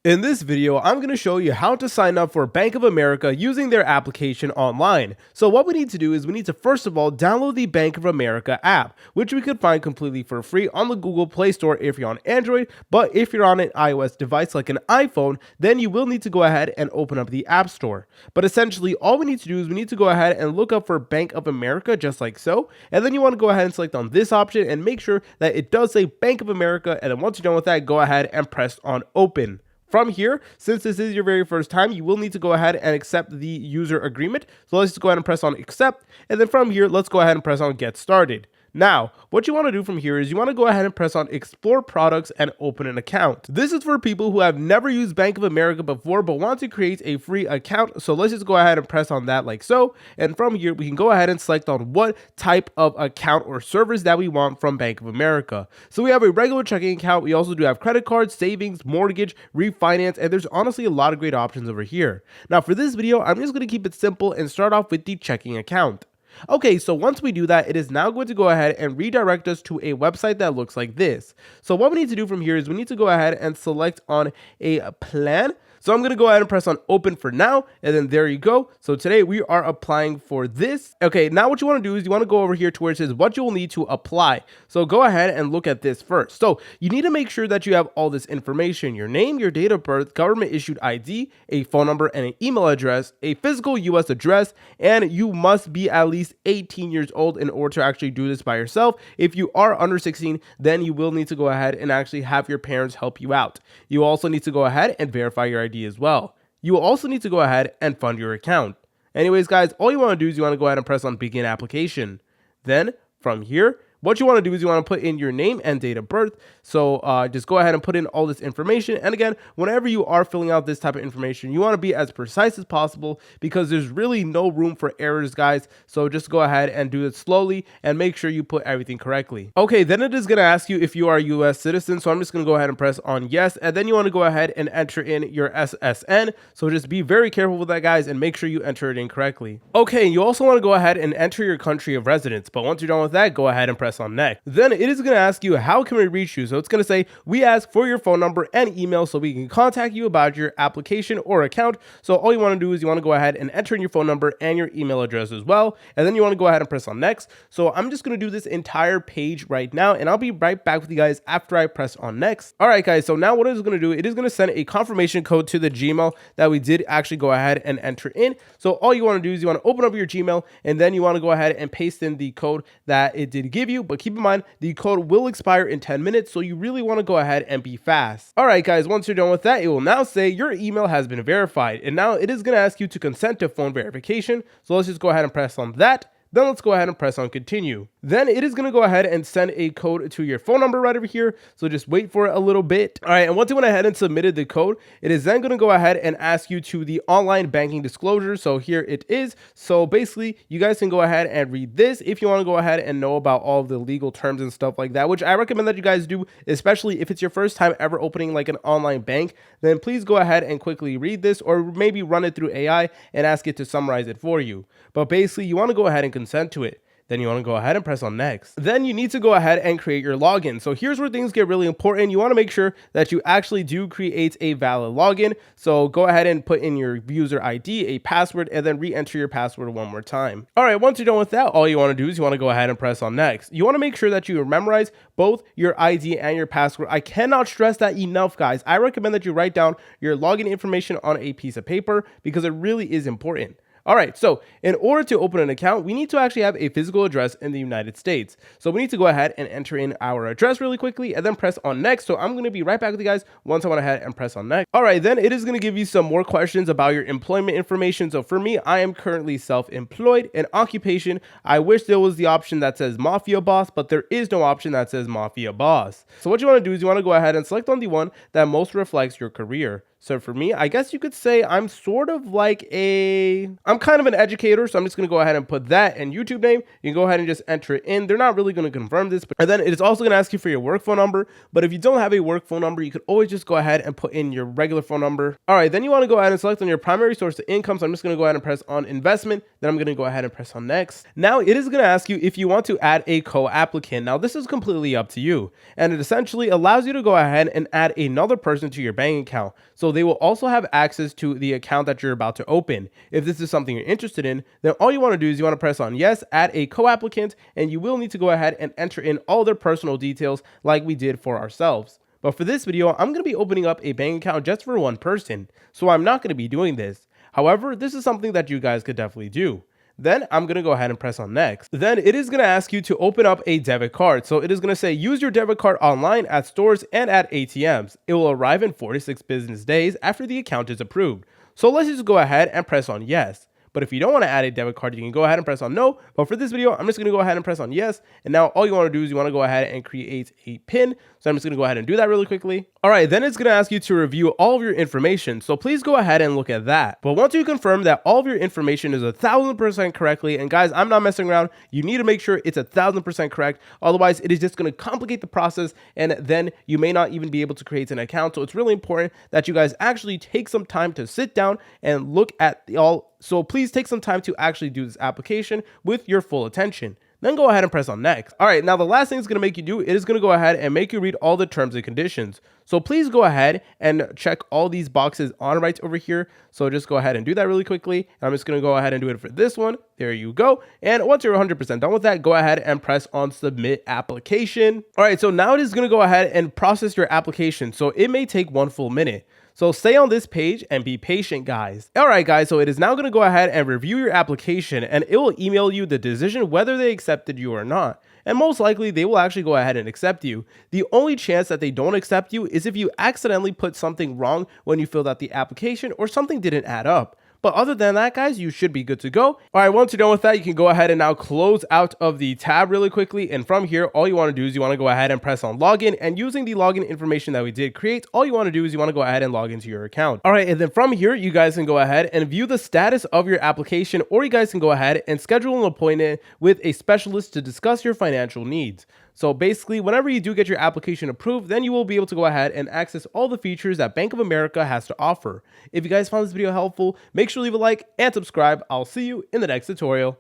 In this video, I'm going to show you how to sign up for Bank of America using their application online. So what we need to do is we need to first of all download the Bank of America app, which we could find completely for free on the Google Play Store if you're on Android, but if you're on an iOS device like an iPhone, then you will need to go ahead and open up the App Store. But essentially, all we need to do is we need to go ahead and look up for Bank of America just like so, and then you want to go ahead and select on this option and make sure that it does say Bank of America, and then once you're done with that, go ahead and press on open. From here, since this is your very first time, you will need to go ahead and accept the user agreement. So let's just go ahead and press on accept. And then from here, let's go ahead and press on get started. Now, what you want to do from here is you want to go ahead and press on explore products and open an account. This is for people who have never used Bank of America before but want to create a free account. So let's just go ahead and press on that like so. And from here, we can go ahead and select on what type of account or service that we want from Bank of America. So we have a regular checking account. We also do have credit cards, savings, mortgage, refinance, and there's honestly a lot of great options over here. Now for this video, I'm just going to keep it simple and start off with the checking account. Okay, so once we do that, it is now going to go ahead and redirect us to a website that looks like this. So what we need to do from here is we need to go ahead and select on a plan. So I'm going to go ahead and press on open for now, and then there you go. So today we are applying for this. Okay, now what you want to do is you want to go over here to where it says what you will need to apply. So go ahead and look at this first. So you need to make sure that you have all this information: your name, your date of birth, government issued ID, a phone number and an email address, a physical US address, and you must be at least 18 years old in order to actually do this by yourself. If you are under 16, then you will need to go ahead and actually have your parents help you out. You also need to go ahead and verify your ID as well. You will also need to go ahead and fund your account. Anyways, guys, all you want to do is you want to go ahead and press on begin application. Then from here, what you want to do is you want to put in your name and date of birth. So just go ahead and put in all this information. And again, whenever you are filling out this type of information, you want to be as precise as possible because there's really no room for errors, guys. So just go ahead and do it slowly and make sure you put everything correctly. Okay, then it is going to ask you if you are a US citizen. So I'm just going to go ahead and press on yes. And then you want to go ahead and enter in your SSN. So just be very careful with that, guys, and make sure you enter it in correctly. Okay, you also want to go ahead and enter your country of residence. But once you're done with that, go ahead and press on next. Then it is going to ask you how can we reach you. So it's going to say we ask for your phone number and email so we can contact you about your application or account. So all you want to do is you want to go ahead and enter in your phone number and your email address as well. And then you want to go ahead and press on next. So I'm just going to do this entire page right now, and I'll be right back with you guys after I press on next. All right, guys. So now what it is going to do, it is going to send a confirmation code to the Gmail that we did actually go ahead and enter in. So all you want to do is you want to open up your Gmail, and then you want to go ahead and paste in the code that it did give you. But keep in mind, the code will expire in 10 minutes, so you really want to go ahead and be fast. All right, guys, once you're done with that, it will now say your email has been verified. And now it is going to ask you to consent to phone verification. So let's just go ahead and press on that. Then let's go ahead and press on continue. Then it is going to go ahead and send a code to your phone number right over here. So just wait for it a little bit. All right. And once you went ahead and submitted the code, it is then going to go ahead and ask you to the online banking disclosure. So here it is. So basically, you guys can go ahead and read this if you want to go ahead and know about all of the legal terms and stuff like that, which I recommend that you guys do, especially if it's your first time ever opening like an online bank. Then please go ahead and quickly read this, or maybe run it through AI and ask it to summarize it for you. But basically, you want to go ahead and consent to it. Then you want to go ahead and press on next. Then you need to go ahead and create your login. So here's where things get really important. You want to make sure that you actually do create a valid login. So go ahead and put in your user ID, a password, and then re-enter your password one more time. All right, once you're done with that, all you want to do is you want to go ahead and press on next. You want to make sure that you memorize both your ID and your password. I cannot stress that enough, guys. I recommend that you write down your login information on a piece of paper because it really is important. All right, so in order to open an account, we need to actually have a physical address in the United States. So we need to go ahead and enter in our address really quickly and then press on next. So I'm going to be right back with you guys once I went ahead and press on next. All right, then it is going to give you some more questions about your employment information. So for me, I am currently self-employed. In occupation, I wish there was the option that says mafia boss, but there is no option that says mafia boss. So what you want to do is you want to go ahead and select on the one that most reflects your career. So for me, I guess you could say I'm sort of like I'm kind of an educator. So I'm just going to go ahead and put that and YouTube name. You can go ahead and just enter it in. They're not really going to confirm this, and then it's also going to ask you for your work phone number. But if you don't have a work phone number, you could always just go ahead and put in your regular phone number. All right, then you want to go ahead and select on your primary source of income. So I'm just going to go ahead and press on investment. Then I'm going to go ahead and press on next. Now it is going to ask you if you want to add a co-applicant. Now this is completely up to you. And it essentially allows you to go ahead and add another person to your bank account. So they will also have access to the account that you're about to open. If this is something you're interested in, then all you want to do is you want to press on yes, add a co-applicant, and you will need to go ahead and enter in all their personal details like we did for ourselves. But for this video, I'm going to be opening up a bank account just for one person, so I'm not going to be doing this. However, this is something that you guys could definitely do. Then I'm going to go ahead and press on next. Then it is going to ask you to open up a debit card. So it is going to say use your debit card online at stores and at ATMs. It will arrive in 4 to 6 business days after the account is approved. So let's just go ahead and press on yes. But if you don't want to add a debit card, you can go ahead and press on no. But for this video, I'm just going to go ahead and press on yes. And now all you want to do is you want to go ahead and create a PIN. So I'm just going to go ahead and do that really quickly. All right, then it's going to ask you to review all of your information. So please go ahead and look at that. But once you confirm that all of your information is 1000% correctly, and guys, I'm not messing around, you need to make sure it's 1000% correct. Otherwise, it is just going to complicate the process, and then you may not even be able to create an account. So it's really important that you guys actually take some time to sit down and look at all. So please take some time to actually do this application with your full attention. Then go ahead and press on next. All right, now the last thing it's going to make you do, it is going to go ahead and make you read all the terms and conditions. So please go ahead and check all these boxes on right over here. So just go ahead and do that really quickly. I'm just going to go ahead and do it for this one. There you go. And once you're 100% done with that, go ahead and press on submit application. All right, so now it is going to go ahead and process your application. So it may take 1 full minute. So stay on this page and be patient, guys. All right, guys, so it is now going to go ahead and review your application, and it will email you the decision whether they accepted you or not. And most likely they will actually go ahead and accept you. The only chance that they don't accept you is if you accidentally put something wrong when you filled out the application or something didn't add up. But other than that, guys, you should be good to go. All right, once you're done with that, you can go ahead and now close out of the tab really quickly. And from here, all you want to do is you want to go ahead and press on login. And using the login information that we did create, all you want to do is you want to go ahead and log into your account. All right, and then from here, you guys can go ahead and view the status of your application, or you guys can go ahead and schedule an appointment with a specialist to discuss your financial needs. So basically, whenever you do get your application approved, then you will be able to go ahead and access all the features that Bank of America has to offer. If you guys found this video helpful, make sure to leave a like and subscribe. I'll see you in the next tutorial.